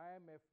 IMF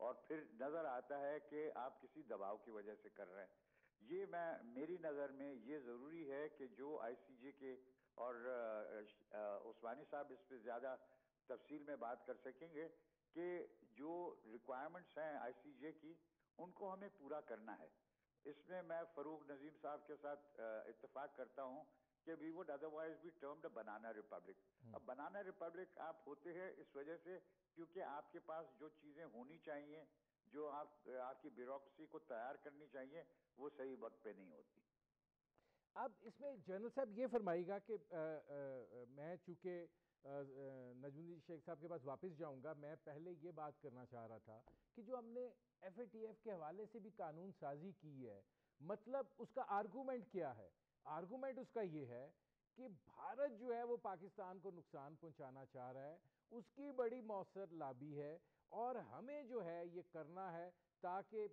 اور پھر نظر آتا ہے کہ آپ کسی دباؤ کی وجہ سے کر رہے ہیں. یہ میری نظر میں یہ ضروری ہے کہ جو آئی سی جے کے اور عثمانی صاحب اس پہ زیادہ تفصیل میں بات کر سکیں گے کہ جو ریکوائرمنٹس ہیں آئی سی جے کی ان کو ہمیں پورا کرنا ہے. اس میں میں فروغ نظیم صاحب کے ساتھ اتفاق کرتا ہوں کہ we would otherwise be termed banana republic. اب بنانا ریپبلک آپ ہوتے ہیں اس وجہ سے کیونکہ آپ کے پاس جو چیزیں ہونی چاہیے، جو آپ کی بیوروکریسی کو تیار کرنی چاہیے، وہ صحیح وقت پہ نہیں ہوتی. اب اس میں جنرل صاحب یہ فرمائیے گا کہ میں چونکہ نجم الدین شیخ صاحب کے پاس واپس جاؤں گا، میں پہلے یہ بات کرنا چاہ رہا تھا کہ جو ہم نے ایف اے ٹی ایف کے حوالے سے بھی قانون سازی کی ہے، مطلب اس کا آرگومنٹ کیا ہے؟ آرگومنٹ اس کا یہ ہے کہ بھارت جو ہے وہ پاکستان کو نقصان پہنچانا چاہ رہا ہے، اس کی بڑی مؤثر لابی ہے، اور ہمیں جو ہے یہ کرنا ہے تاکہ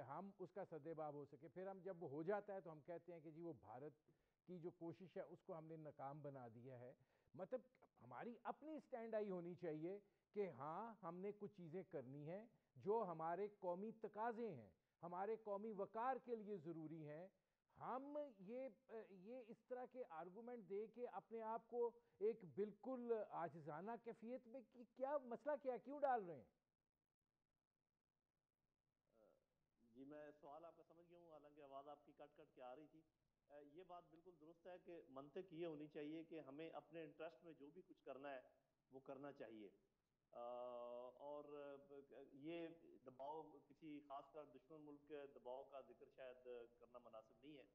ہم اس کا سدباب ہو سکے. پھر ہم جب وہ ہو جاتا ہے تو ہم کہتے ہیں کہ جی وہ بھارت کی جو کوشش ہے اس کو ہم نے ناکام بنا دیا ہے. مطلب ہماری اپنی سٹینڈ آئی ہونی چاہیے کہ ہاں ہم نے کچھ چیزیں کرنی ہیں جو ہمارے قومی تقاضے ہیں، ہمارے قومی وقار کے لیے ضروری ہیں. ہم یہ اس طرح کے آرگومنٹ دے کے اپنے آپ کو ایک بالکل عاجزانہ کیفیت میں کیا مسئلہ کیا کیوں ڈال رہے ہیں؟ جی میں سوال آپ کا سمجھ گیا ہوں، حالانکہ آواز آپ کی کٹ کٹ کے آ رہی تھی. یہ بات بالکل درست ہے کہ منطق یہ ہونی چاہیے کہ ہمیں اپنے انٹرسٹ میں جو بھی کچھ کرنا ہے وہ کرنا چاہیے، اور یہ دباؤ کسی خاص کر دشمن ملک کے دباؤ کا ذکر شاید کرنا مناسب نہیں ہے.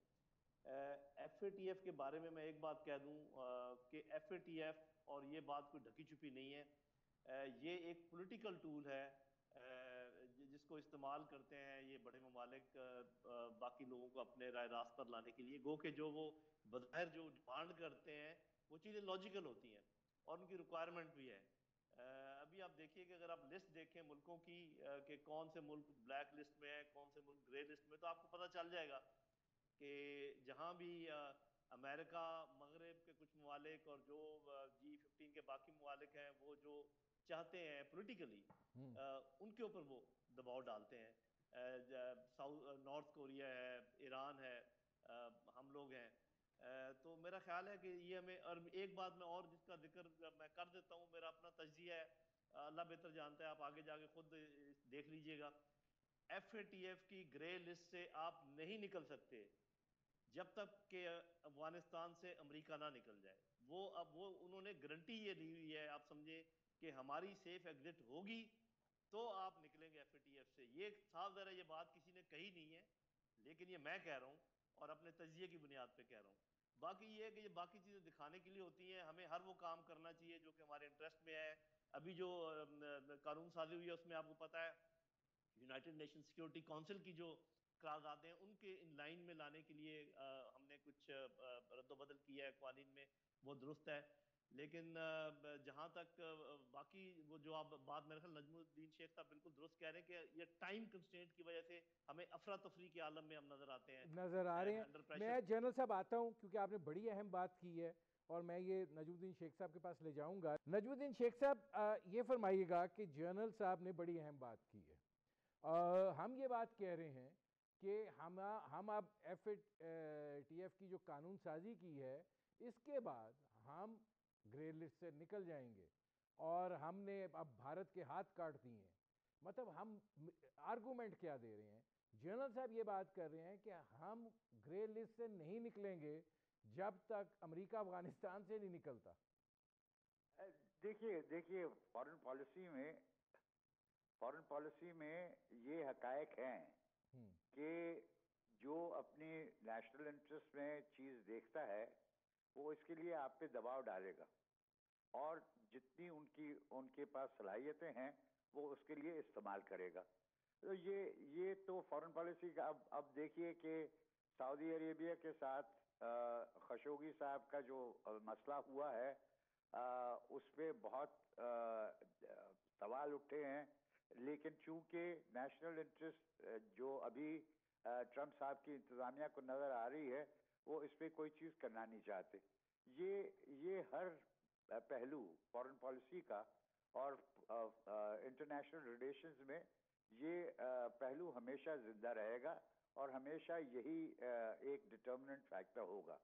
ایف اے ٹی ایف کے بارے میں ایک بات کہہ دوں کہ ایف اے ٹی ایف، اور یہ بات کوئی ڈھکی چھپی نہیں ہے، یہ ایک پولیٹیکل ٹول ہے جس کو استعمال کرتے ہیں یہ بڑے ممالک باقی لوگوں کو اپنے رائے راست پر لانے کے لیے. گو کہ جو وہ بظاہر جو ڈیمانڈ کرتے ہیں وہ چیزیں لاجیکل ہوتی ہیں اور ان کی ریکوائرمنٹ بھی ہے. ابھی آپ دیکھیے کہ اگر آپ لسٹ دیکھیں ملکوں کی کہ کون سے ملک بلیک لسٹ میں ہیں، کون سے ملک گرے لسٹ میں، تو آپ کو پتہ چل جائے گا کہ جہاں بھی امریکہ، مغرب کے کچھ ممالک اور جو G15 کے باقی ممالک ہیں وہ جو چاہتے ہیں پولیٹیکلی ان کے اوپر وہ دباؤ ڈالتے ہیں. نارتھ کوریا ہے، ایران ہے، ہم لوگ ہیں. تو میرا خیال ہے کہ یہ ہمیں، اور ایک بات میں اور جس کا ذکر میں کر دیتا ہوں، میرا اپنا تجزیہ ہے، اللہ بہتر جانتا ہے، آپ آگے جا کے خود دیکھ لیجئے گا. ایف اے ٹی ایف کی گرے لسٹ سے آپ نہیں نکل سکتے جب تک کہ افغانستان سے امریکہ نہ نکل جائے. وہ انہوں نے گارنٹی یہ دی ہوئی ہے، آپ سمجھے کہ ہماری سیف ایگزٹ ہوگی تو آپ نکلیں گے ایف اے ٹی ایف سے. یہ صاف ظاہر ہے یہ بات کسی نے کہی نہیں ہے، لیکن یہ میں کہہ رہا ہوں اور اپنے تجزیے کی بنیاد پہ کہہ رہا ہوں. باقی یہ ہے کہ یہ باقی چیزیں دکھانے کے لیے ہوتی ہیں، ہمیں ہر وہ کام کرنا چاہیے جو کہ ہمارے انٹرسٹ میں ہے. ابھی جو قانون سازی ہوئی ہے اس میں آپ کو پتہ ہے یونائٹڈ نیشن سیکیورٹی کونسل کی جو قراردادیں ہیں ان کے ان لائن میں لانے کے لیے ہم نے کچھ رد و بدل کیا ہے قوانین میں، وہ درست ہے. لیکن جہاں تک باقی وہ جو آپ بات، میرے خیال نجم الدین شیخ صاحب بالکل درست کہہ رہے ہیں کہ یہ ٹائم کنسٹرینٹ کی وجہ سے ہمیں افراتفری کے عالم میں ہم نظر آتے ہیں، نظر آ رہے ہیں. Under pressure. میں جنرل صاحب آتا ہوں کیونکہ آپ نے بڑی اہم بات کی ہے اور میں یہ نجم الدین شیخ صاحب کے پاس لے جاؤں گا. نجم الدین شیخ صاحب یہ فرمائیے گا کہ جنرل صاحب نے بڑی اہم بات کی ہے. ہم یہ بات کہہ رہے ہیں کہ ہم اب ایف اے ٹی ایف کی جو قانون سازی کی ہے اس کے بعد ہم گرے لسٹ سے نکل جائیں گے اور ہم نے اب بھارت کے ہاتھ کاٹ دیے ہیں. مطلب ہم آرگومنٹ کیا دے رہے ہیں؟ جنرل صاحب یہ بات کر رہے ہیں کہ ہم گرے لسٹ سے نہیں نکلیں گے جب تک امریکہ افغانستان سے نہیں نکلتا. دیکھیے فارن پالیسی میں یہ حقائق ہیں کہ جو اپنی نیشنل انٹرسٹ میں چیز دیکھتا ہے وہ اس کے لیے آپ پہ دباؤ ڈالے گا اور جتنی ان کے پاس صلاحیتیں ہیں وہ اس کے لیے استعمال کرے گا. تو یہ تو فارن پالیسی کا. اب دیکھیے کہ سعودی عربیہ کے ساتھ خشوگی صاحب کا جو مسئلہ ہوا ہے اس پہ بہت سوال اٹھے ہیں، لیکن چونکہ نیشنل انٹرسٹ جو ابھی ٹرمپ صاحب کی انتظامیہ کو نظر آ رہی ہے وہ اس پہ کوئی چیز کرنا نہیں چاہتے. یہ ہر پہلو فارن پالیسی کا اور انٹرنیشنل ریلیشنز میں یہ پہلو ہمیشہ زندہ رہے گا اور ہمیشہ یہی ایک ڈٹرمننٹ فیکٹر ہوگا.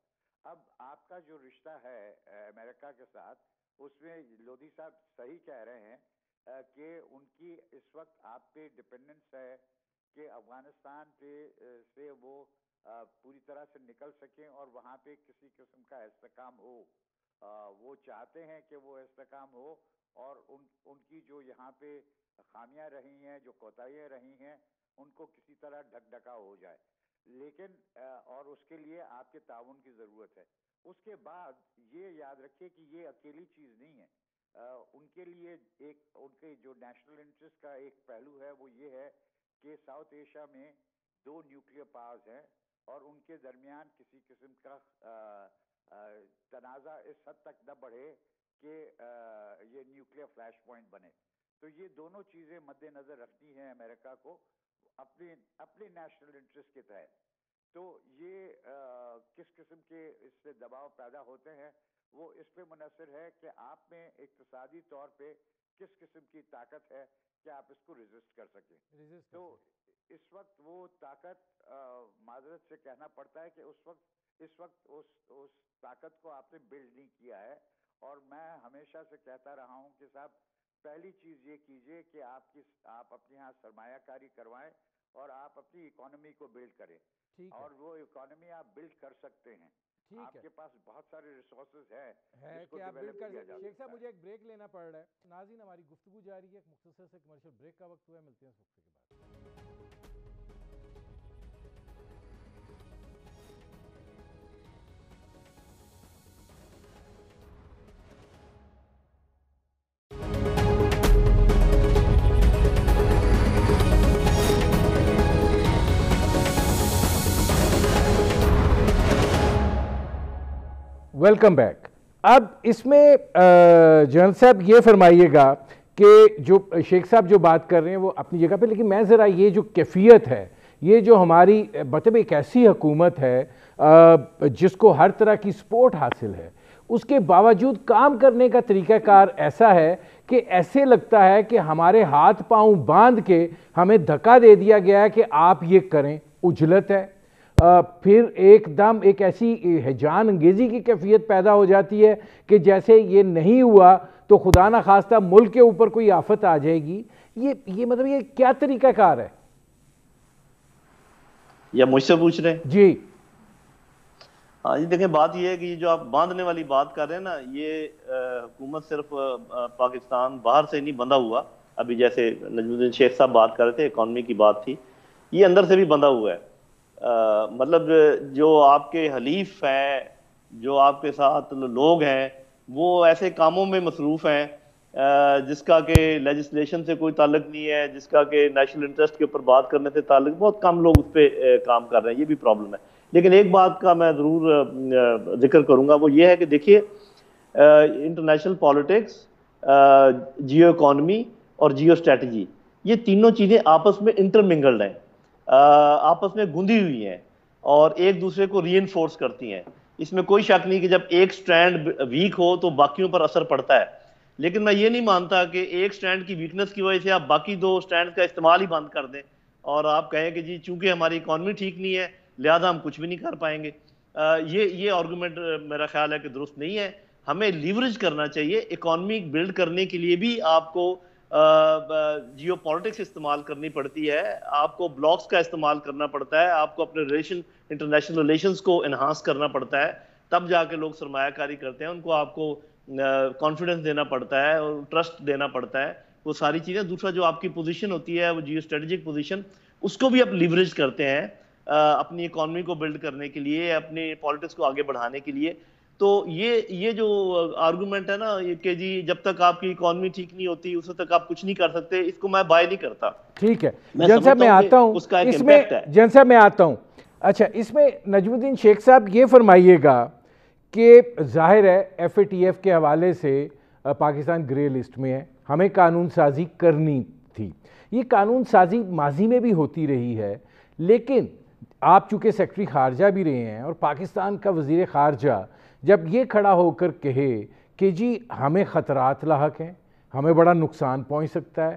اب آپ کا جو رشتہ ہے امریکہ کے ساتھ، اس میں لودھی صاحب صحیح کہہ رہے ہیں کہ ان کی اس وقت آپ پہ ڈپینڈنس ہے کہ افغانستان پہ سے وہ پوری طرح سے نکل سکیں اور وہاں پہ کسی قسم کا استحکام ہو. وہ چاہتے ہیں کہ وہ استحکام ہو اور ان کی جو یہاں پہ خامیاں رہی ہیں، جو کوتاہیاں رہی ہیں، ان کو کسی طرح ڈھکا ہو جائے. لیکن اور اس کے لیے آپ کے تعاون کی ضرورت ہے. اس کے بعد یہ یاد رکھیے کہ یہ اکیلی چیز نہیں ہے. ان کے لیے ایک ان کے جو نیشنل انٹرسٹ کا ایک پہلو ہے وہ یہ ہے کہ ساؤتھ ایشیا میں 2 نیوکلیئر پاورز ہیں اور ان کے درمیان کسی قسم کا تنازع اس حد تک نہ بڑھے کہ یہ نیوکلیئر فلیش پوائنٹ بنے. تو یہ دونوں چیزیں مد نظر رکھتی ہیں امریکہ کو اپنے نیشنل انٹرسٹ کے تحت. تو یہ کس قسم کے اس سے دباؤ پیدا ہوتے ہیں وہ اس پہ منحصر ہے کہ آپ میں اقتصادی طور پہ کس قسم کی طاقت ہے کہ آپ اس کو ریزسٹ کر سکیں. تو اس وقت وہ طاقت معذرت سے کہنا پڑتا ہے کہ اس وقت اس طاقت کو آپ نے بلڈ نہیں کیا ہے. اور میں ہمیشہ سے کہتا رہا ہوں کہ صاحب پہلی چیز یہ کیجئے کہ آپ اپنے یہاں سرمایہ کاری کروائیں اور آپ اپنی اکانومی کو بلڈ کریں. اور وہ اکانومی آپ بلڈ کر سکتے ہیں. آپ کے پاس بہت سارے ریسورسز ہیں کہ آپ بلڈ کر سکتے. شیخ صاحب مجھے ایک بریک لینا پڑ رہا ہے. ناظرین ہماری گفتگو جاری ہے، ایک مختصر سے کمرشل بریک کا وقت ہوا ہے. ملتے ہیں اس وقت کے بعد. Welcome back. اب اس میں جنرل صاحب یہ فرمائیے گا کہ جو شیخ صاحب جو بات کر رہے ہیں وہ اپنی جگہ پہ، لیکن میں ذرا یہ جو کیفیت ہے، یہ جو ہماری مطلب ایک ایسی حکومت ہے جس کو ہر طرح کی سپورٹ حاصل ہے، اس کے باوجود کام کرنے کا طریقہ کار ایسا ہے کہ ایسے لگتا ہے کہ ہمارے ہاتھ پاؤں باندھ کے ہمیں دھکا دے دیا گیا ہے کہ آپ یہ کریں. اجلت ہے. پھر ایک دم ایک ایسی ہیجان انگیزی کی کیفیت پیدا ہو جاتی ہے کہ جیسے یہ نہیں ہوا تو خدا نہ خواستہ ملک کے اوپر کوئی آفت آ جائے گی. یہ مطلب یہ کیا طریقہ کار ہے؟ یا مجھ سے پوچھ رہے ہیں؟ جی ہاں جی، دیکھیں بات یہ ہے کہ جو آپ باندھنے والی بات کر رہے ہیں نا، یہ حکومت صرف پاکستان باہر سے نہیں بندھا ہوا. ابھی جیسے نجم الدین شیخ صاحب بات کر رہے تھے، اکانومی کی بات تھی، یہ اندر سے بھی بندھا ہوا ہے. مطلب جو آپ کے حلیف ہیں، جو آپ کے ساتھ لوگ ہیں، وہ ایسے کاموں میں مصروف ہیں جس کا کہ لیجسلیشن سے کوئی تعلق نہیں ہے، جس کا کہ نیشنل انٹرسٹ کے اوپر بات کرنے سے تعلق. بہت کم لوگ اس پہ کام کر رہے ہیں، یہ بھی پرابلم ہے. لیکن ایک بات کا میں ضرور ذکر کروں گا، وہ یہ ہے کہ دیکھیے انٹرنیشنل پالیٹکس، جیو اکانومی اور جیو اسٹریٹجی، یہ تینوں چیزیں آپس میں انٹرمنگلڈ ہیں، آپس میں گندھی ہوئی ہیں اور ایک دوسرے کو ری انفورس کرتی ہیں. اس میں کوئی شک نہیں کہ جب ایک سٹرینڈ ویک ہو تو باقیوں پر اثر پڑتا ہے. لیکن میں یہ نہیں مانتا کہ ایک سٹرینڈ کی ویکنس کی وجہ سے آپ باقی 2 سٹرینڈ کا استعمال ہی بند کر دیں اور آپ کہیں کہ جی چونکہ ہماری اکانومی ٹھیک نہیں ہے لہذا ہم کچھ بھی نہیں کر پائیں گے. یہ آرگومنٹ میرا خیال ہے کہ درست نہیں ہے. ہمیں لیوریج کرنا چاہیے. اکانومی بلڈ کرنے کے لیے بھی آپ کو جیو پالیٹکس استعمال کرنی پڑتی ہے، آپ کو بلاکس کا استعمال کرنا پڑتا ہے، آپ کو اپنے انٹرنیشنل ریلیشنز کو انہانس کرنا پڑتا ہے، تب جا کے لوگ سرمایہ کاری کرتے ہیں. ان کو آپ کو کانفیڈنس دینا پڑتا ہے اور ٹرسٹ دینا پڑتا ہے، وہ ساری چیزیں. دوسرا جو آپ کی پوزیشن ہوتی ہے وہ جیو اسٹریٹجک پوزیشن، اس کو بھی آپ لیوریج کرتے ہیں اپنی اکانومی کو بلڈ کرنے کے لیے، اپنی پالیٹکس کو آگے بڑھانے کے لیے. تو یہ جو آرگومنٹ ہے نا کہ جی جب تک آپ کی اکانومی ٹھیک نہیں ہوتی اس وقت تک آپ کچھ نہیں کر سکتے، اس کو میں بائی نہیں کرتا. ٹھیک ہے جن صاحب میں آتا ہوں اس کا ایک اس میں، امپیکٹ ہے. جن صاحب میں آتا ہوں. اچھا اس میں نجم الدین شیخ صاحب یہ فرمائیے گا کہ ظاہر ہے ایف اے ٹی ایف کے حوالے سے پاکستان گرے لسٹ میں ہے، ہمیں قانون سازی کرنی تھی. یہ قانون سازی ماضی میں بھی ہوتی رہی ہے، لیکن آپ چونکہ سیکرٹری خارجہ بھی رہے ہیں اور پاکستان کا وزیر خارجہ جب یہ کھڑا ہو کر کہے کہ جی ہمیں خطرات لاحق ہیں، ہمیں بڑا نقصان پہنچ سکتا ہے،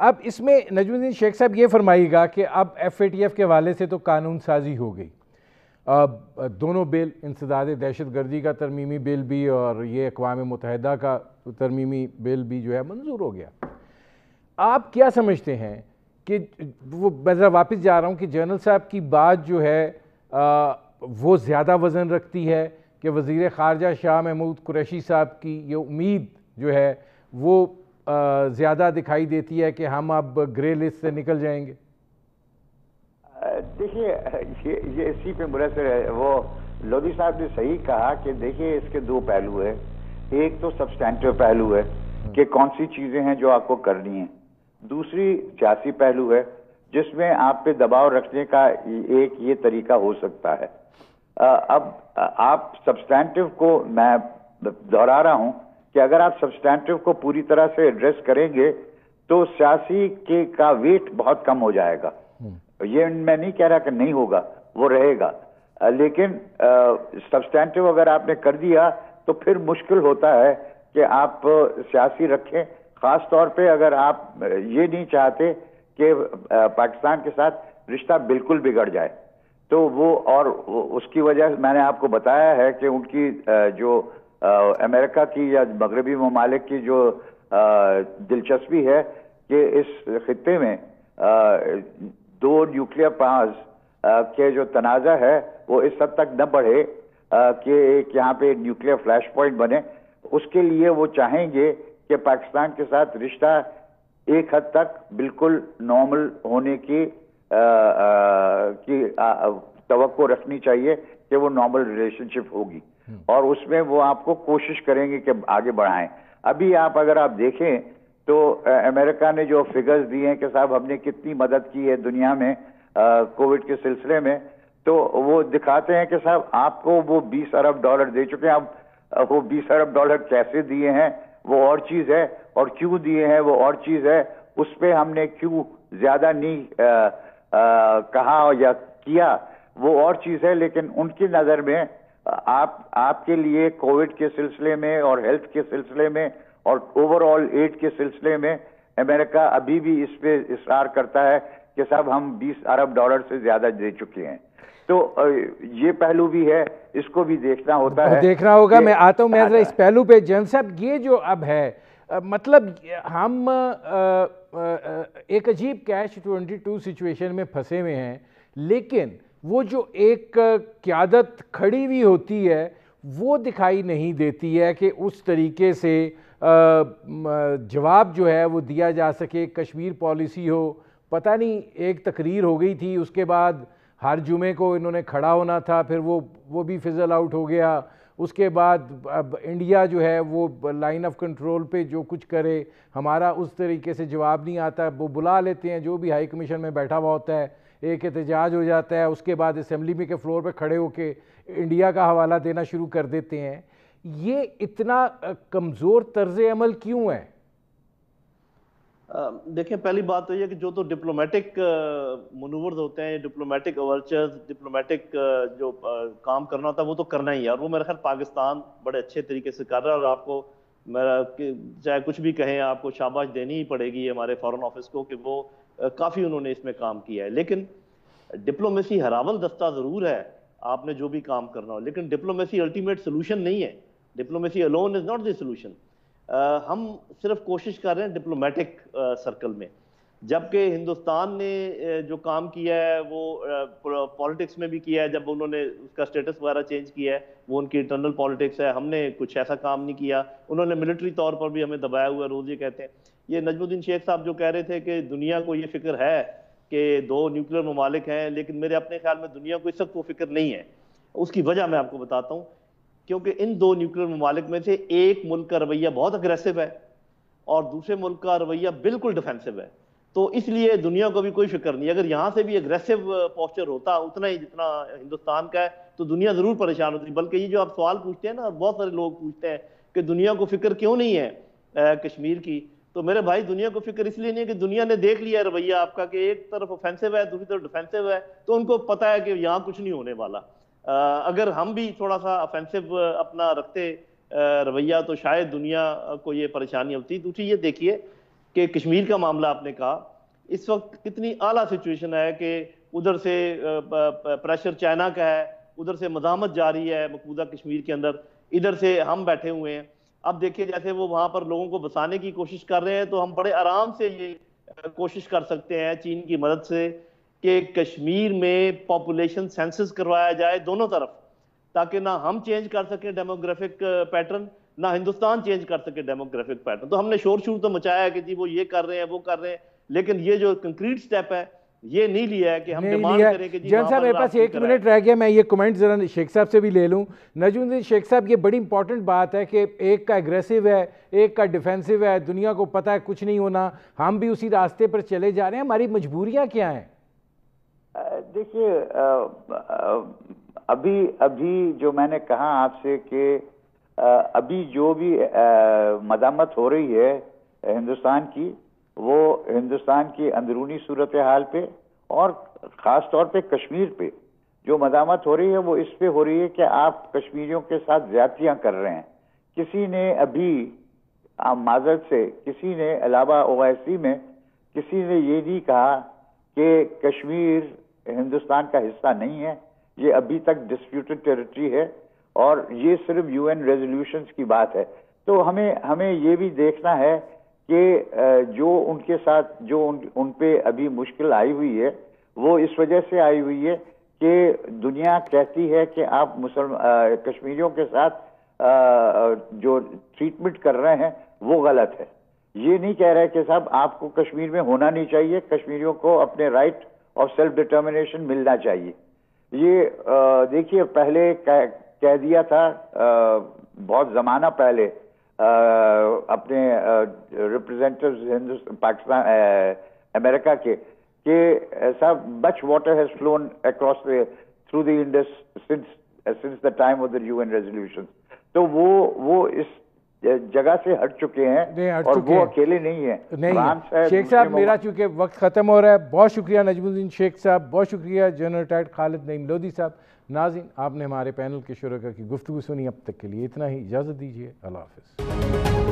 اب اس میں نجم الدین شیخ صاحب یہ فرمائیے گا کہ اب FATF کے حوالے سے تو قانون سازی ہو گئی، دونوں بل، انسداد دہشت گردی کا ترمیمی بل بھی اور یہ اقوام متحدہ کا ترمیمی بل بھی جو ہے منظور ہو گیا. آپ کیا سمجھتے ہیں کہ وہ میں ذرا واپس جا رہا ہوں کہ جنرل صاحب کی بات جو ہے وہ زیادہ وزن رکھتی ہے کہ وزیر خارجہ شاہ محمود قریشی صاحب کی یہ امید جو ہے وہ زیادہ دکھائی دیتی ہے کہ ہم اب گرے لسٹ سے نکل جائیں گے؟ دیکھیے یہ اسی پہ منحصر ہے. وہ لودھی صاحب نے صحیح کہا کہ دیکھیے اس کے دو پہلو ہیں. ایک تو سبسٹینٹیو پہلو ہے کہ کون سی چیزیں ہیں جو آپ کو کرنی ہیں. دوسری سیاسی پہلو ہے جس میں آپ پہ دباؤ رکھنے کا ایک یہ طریقہ ہو سکتا ہے. اب آپ سبسٹینٹیو کو میں دہرا رہا ہوں کہ اگر آپ سبسٹینٹیو کو پوری طرح سے ایڈریس کریں گے تو سیاسی کا ویٹ بہت کم ہو جائے گا. یہ میں نہیں کہہ رہا کہ نہیں ہوگا، وہ رہے گا، لیکن سبسٹینٹیو اگر آپ نے کر دیا تو پھر مشکل ہوتا ہے کہ آپ سیاسی رکھیں، خاص طور پہ اگر آپ یہ نہیں چاہتے کہ پاکستان کے ساتھ رشتہ بالکل بگڑ جائے. تو وہ اور اس کی وجہ میں نے آپ کو بتایا ہے کہ ان کی جو امریکہ کی یا مغربی ممالک کی جو دلچسپی ہے کہ اس خطے میں دو نیوکلیئر پاورز کے جو تنازع ہے وہ اس حد تک نہ بڑھے کہ ایک یہاں پہ نیوکلیئر فلیش پوائنٹ بنے. اس کے لیے وہ چاہیں گے کہ پاکستان کے ساتھ رشتہ ایک حد تک بالکل نارمل ہونے کی توقع رکھنی چاہیے کہ وہ نارمل ریلیشن شپ ہوگی، اور اس میں وہ آپ کو کوشش کریں گے کہ آگے بڑھائیں. ابھی اگر آپ دیکھیں تو امریکہ نے جو فگرز دیے ہیں کہ صاحب ہم نے کتنی مدد کی ہے دنیا میں کووڈ کے سلسلے میں، تو وہ دکھاتے ہیں کہ صاحب آپ کو وہ $20 ارب دے چکے ہیں. اب وہ $20 ارب کیسے دیے ہیں وہ اور چیز ہے، اور کیوں دیے ہیں وہ اور چیز ہے. اس پہ ہم نے کیوں زیادہ نہیں کہا یا کیا وہ اور چیز ہے. لیکن ان کی نظر میں آپ کے لیے کووڈ کے سلسلے میں اور ہیلتھ کے سلسلے میں اور اوور آل ایڈ کے سلسلے میں امریکہ ابھی بھی اس پہ اصرار کرتا ہے کہ صاحب ہم $20 ارب سے زیادہ دے چکے ہیں. تو یہ پہلو بھی ہے، اس کو بھی دیکھنا ہوتا ہے، دیکھنا ہوگا. میں آتا ہوں میں ذرا اس پہلو پہ. جن صاحب یہ جو اب ہے مطلب ہم ایک عجیب کیچ 22 سچویشن میں پھنسے ہوئے ہیں، لیکن وہ جو ایک قیادت کھڑی ہوئی ہوتی ہے وہ دکھائی نہیں دیتی ہے کہ اس طریقے سے جواب جو ہے وہ دیا جا سکے. کشمیر پالیسی ہو، پتہ نہیں ایک تقریر ہو گئی تھی، اس کے بعد ہر جمعے کو انہوں نے کھڑا ہونا تھا، پھر وہ بھی فضل آؤٹ ہو گیا. اس کے بعد اب انڈیا جو ہے وہ لائن آف کنٹرول پہ جو کچھ کرے ہمارا اس طریقے سے جواب نہیں آتا. وہ بلا لیتے ہیں جو بھی ہائی کمیشن میں بیٹھا ہوا ہوتا ہے، ایک احتجاج ہو جاتا ہے، اس کے بعد اسمبلی میں کے فلور پہ کھڑے ہو کے انڈیا کا حوالہ دینا شروع کر دیتے ہیں. یہ اتنا کمزور طرز عمل کیوں ہے؟ دیکھیں پہلی بات تو یہ کہ جو تو ڈپلومیٹک منورز ہوتے ہیں، ڈپلومیٹک اوورچرز، ڈپلومیٹک جو کام کرنا ہوتا ہے وہ تو کرنا ہی ہے، اور وہ میرا خیال پاکستان بڑے اچھے طریقے سے کر رہا ہے. اور آپ کو چاہے کچھ بھی کہیں آپ کو شاباش دینی ہی پڑے گی ہمارے فارن آفس کو کہ وہ کافی انہوں نے اس میں کام کیا ہے. لیکن ڈپلومیسی ہراول دستہ ضرور ہے آپ نے جو بھی کام کرنا ہو، لیکن ڈپلومیسی الٹیمیٹ سلوشن نہیں ہے. Diplomacy alone is not the solution. ہم صرف کوشش کر رہے ہیں ڈپلومیٹک سرکل میں، جبکہ ہندوستان نے جو کام کیا ہے وہ پالیٹکس میں بھی کیا ہے. جب انہوں نے اس کا سٹیٹس وغیرہ چینج کیا ہے وہ ان کی انٹرنل پالیٹکس ہے، ہم نے کچھ ایسا کام نہیں کیا. انہوں نے ملٹری طور پر بھی ہمیں دبایا ہوا ہے. روز یہ کہتے ہیں، یہ نجم الدین شیخ صاحب جو کہہ رہے تھے کہ دنیا کو یہ فکر ہے کہ 2 نیوکلیئر ممالک ہیں، لیکن میرے اپنے خیال میں دنیا کو اس وقت وہ فکر نہیں ہے. اس کی وجہ میں آپ کو بتاتا ہوں، کیونکہ ان 2 نیوکلیئر ممالک میں سے ایک ملک کا رویہ بہت اگریسو ہے اور دوسرے ملک کا رویہ بالکل ڈیفینسو ہے. تو اس لیے دنیا کو بھی کوئی فکر نہیں. اگر یہاں سے بھی اگریسو پوسچر ہوتا اتنا ہی جتنا ہندوستان کا ہے تو دنیا ضرور پریشان ہوتی. بلکہ یہ جو آپ سوال پوچھتے ہیں نا، بہت سارے لوگ پوچھتے ہیں کہ دنیا کو فکر کیوں نہیں ہے کشمیر کی، تو میرے بھائی دنیا کو فکر اس لیے نہیں ہے کہ دنیا نے دیکھ لیا ہے رویہ آپ کا کہ ایک طرف اوفینسو ہے دوسری طرف ڈیفینسو ہے، تو ان کو پتہ ہے کہ یہاں کچھ نہیں ہونے والا. اگر ہم بھی تھوڑا سا اوفینسو اپنا رکھتے رویہ تو شاید دنیا کو یہ پریشانی ہوتی. دوسری یہ دیکھیے کہ کشمیر کا معاملہ آپ نے کہا، اس وقت کتنی اعلیٰ سچویشن ہے کہ ادھر سے پریشر چائنا کا ہے، ادھر سے مزاحمت جاری ہے مقبوضہ کشمیر کے اندر، ادھر سے ہم بیٹھے ہوئے ہیں. اب دیکھیں جیسے وہ وہاں پر لوگوں کو بسانے کی کوشش کر رہے ہیں، تو ہم بڑے آرام سے یہ کوشش کر سکتے ہیں چین کی مدد سے کہ کشمیر میں پاپولیشن سینسس کروایا جائے دونوں طرف، تاکہ نہ ہم چینج کر سکیں ڈیموگرافک پیٹرن، نہ ہندوستان چینج کر سکے ڈیموگرافک پیٹرن. تو ہم نے شور تو مچایا ہے کہ جی وہ یہ کر رہے ہیں وہ کر رہے ہیں، لیکن یہ جو کنکریٹ سٹیپ ہے یہ نہیں لیا ہے کہ ہم ڈیمانڈ کریں کہ جی جان صاحب میرے پاس 1 منٹ رہ گیا، میں یہ کمنٹ ذرا شیخ صاحب سے بھی لے لوں. نجم الدین شیخ صاحب، یہ بڑی امپورٹنٹ بات ہے کہ ایک کا ایگریسو ہے، ایک کا ڈیفینسو ہے، دنیا کو پتہ ہے کچھ نہیں ہونا، ہم بھی اسی راستے پر چلے جا رہے ہیں. ہماری مجبوریاں کیا ہیں؟ دیکھیے ابھی جو میں نے کہا آپ سے کہ ابھی جو بھی مداحمت ہو رہی ہے ہندوستان کی، وہ ہندوستان کی اندرونی صورتحال پہ اور خاص طور پہ کشمیر پہ جو مداحمت ہو رہی ہے وہ اس پہ ہو رہی ہے کہ آپ کشمیریوں کے ساتھ زیادتیاں کر رہے ہیں. کسی نے ابھی معذرت سے کسی نے علاوہ اویسی میں کسی نے یہ نہیں کہا کہ کشمیر ہندوستان کا حصہ نہیں ہے. یہ ابھی تک ڈسپیوٹڈ ٹیریٹری ہے اور یہ صرف UN ریزولوشنز کی بات ہے. تو ہمیں یہ بھی دیکھنا ہے کہ جو ان کے ساتھ جو ان پہ ابھی مشکل آئی ہوئی ہے وہ اس وجہ سے آئی ہوئی ہے کہ دنیا کہتی ہے کہ آپ کشمیریوں کے ساتھ جو ٹریٹمنٹ کر رہے ہیں وہ غلط ہے. یہ نہیں کہہ رہے کہ صاحب آپ کو کشمیر میں ہونا نہیں چاہیے، کشمیریوں کو اپنے رائٹ آف سیلف ڈٹرمنیشن ملنا چاہیے. یہ دیکھیے پہلے کہہ دیا تھا بہت زمانہ پہلے اپنے ریپرزینٹیوز پاکستان امریکہ کے کہ صاحب much water has فلون across through the Indus since the time of the UN resolution. تو وہ اس جگہ سے ہٹ چکے ہیں اور وہ اکیلے نہیں ہیں. شیخ صاحب میرا چونکہ وقت ختم ہو رہا ہے، بہت شکریہ نجم الدین شیخ صاحب، بہت شکریہ جنرل ریٹائرڈ خالد نعیم لودھی صاحب. ناظرین، آپ نے ہمارے پینل کے شرکاء کی گفتگو سنی، اب تک کے لیے اتنا ہی، اجازت دیجیے، اللہ حافظ.